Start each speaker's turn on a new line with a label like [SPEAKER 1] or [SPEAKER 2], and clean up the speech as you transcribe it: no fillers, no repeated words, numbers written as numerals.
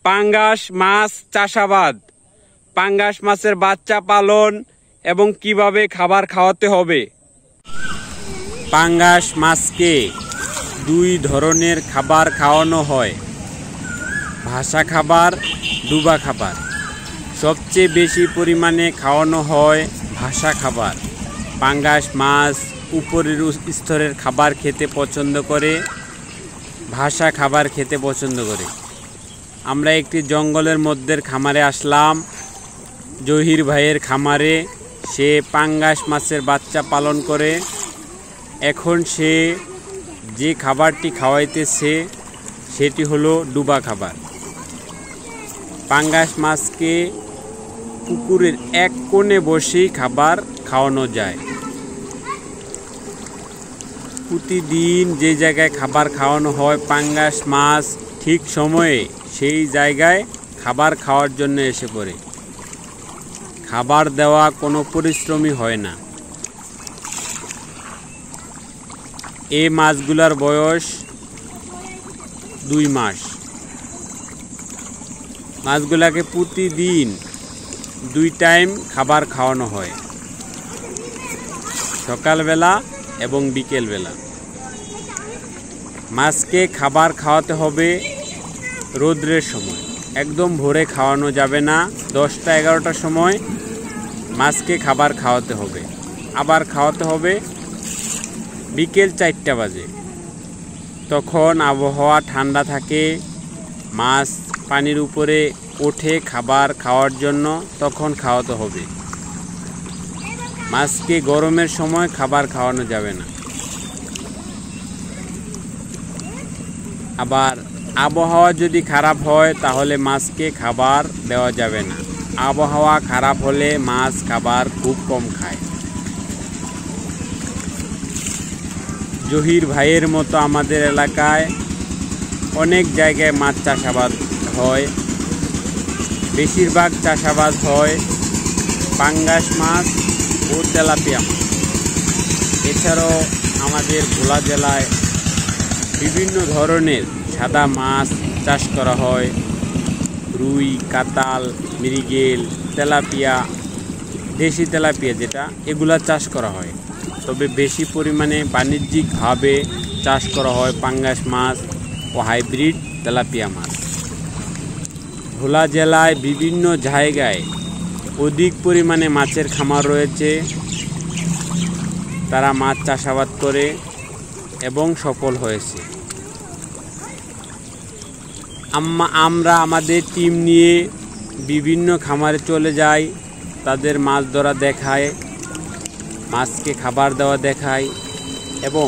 [SPEAKER 1] পাঙ্গাস মাছ চাষাবাদ, পাঙ্গাস মাছের বাচ্চা পালন এবং কিভাবে খাবার খাওয়াতে হবে। পাঙ্গাস মাছকে দুই ধরনের খাবার খাওয়ানো হয়, ভাসা খাবার, ডুবা খাবার। সবচেয়ে বেশি পরিমাণে খাওয়ানো হয় ভাসা খাবার। পাঙ্গাস মাছ উপরের স্তরের খাবার খেতে পছন্দ করে, ভাসা খাবার খেতে পছন্দ করে। আমরা একটি জঙ্গলের মধ্যের খামারে আসলাম, জহির ভাইয়ের খামারে। সে পাঙ্গাস মাছের বাচ্চা পালন করে। এখন সে যে খাবারটি খাওয়াইতেছে সেটি হলো ডুবা খাবার। পাঙ্গাস মাছকে পুকুরের এক কোণে বসেই খাবার খাওয়ানো যায়। প্রতিদিন যে জায়গায় খাবার খাওয়ানো হয়, পাঙ্গাস মাছ ঠিক সময়ে সেই জায়গায় খাবার খাওয়ার জন্য এসে পড়ে। খাবার দেওয়া কোনো পরিশ্রমী হয় না। এই মাছগুলার বয়স 2 মাস। মাছগুলাকে প্রতিদিন 2 টাইম খাবার খাওয়ানো হয়, সকালবেলা এবং বিকেলবেলা। মাছকে খাবার খাওয়াতে হবে রৌদ্রের সময়, একদম ভোরে খাওয়ানো যাবে না। 10টা-11টার সময় মাছকে খাবার খাওয়াতে হবে। আবার খাওয়াতে হবে বিকেল 4টা বাজে। তখন আবহাওয়া ঠান্ডা থাকে, মাছ পানির উপরে ওঠে খাবার খাওয়ার জন্য, তখন খাওয়াতে হবে। মাছকে গরমের সময় খাবার খাওয়ানো যাবে না। আবার আবহাওয়া যদি খারাপ হয় তাহলে মাছকে খাবার দেওয়া যাবে না। আবহাওয়া খারাপ হলে মাছ খাবার খুব কম খায়। জহির ভাইয়ের মতো আমাদের এলাকায় অনেক জায়গায় মাছ চাষাবাদ হয়। বেশিরভাগ চাষাবাদ হয় পাঙ্গাস মাছ ও তেলাপিয়া মাছ। এছাড়াও আমাদের ভোলা জেলায় বিভিন্ন ধরনের সাদা মাছ চাষ করা হয়। রুই, কাতাল, মৃগেল, তেলাপিয়া, দেশি তেলাপিয়া যেটা, এগুলা চাষ করা হয়। তবে বেশি পরিমাণে বাণিজ্যিকভাবে চাষ করা হয় পাঙ্গাস মাছ ও হাইব্রিড তেলাপিয়া মাছ। ভোলা জেলায় বিভিন্ন জায়গায় অধিক পরিমাণে মাছের খামার রয়েছে। তারা মাছ চাষাবাদ করে এবং সফল হয়েছে। আমরা আমাদের টিম নিয়ে বিভিন্ন খামারে চলে যাই, তাদের মাছ ধরা দেখায়, মাছকে খাবার দেওয়া দেখায় এবং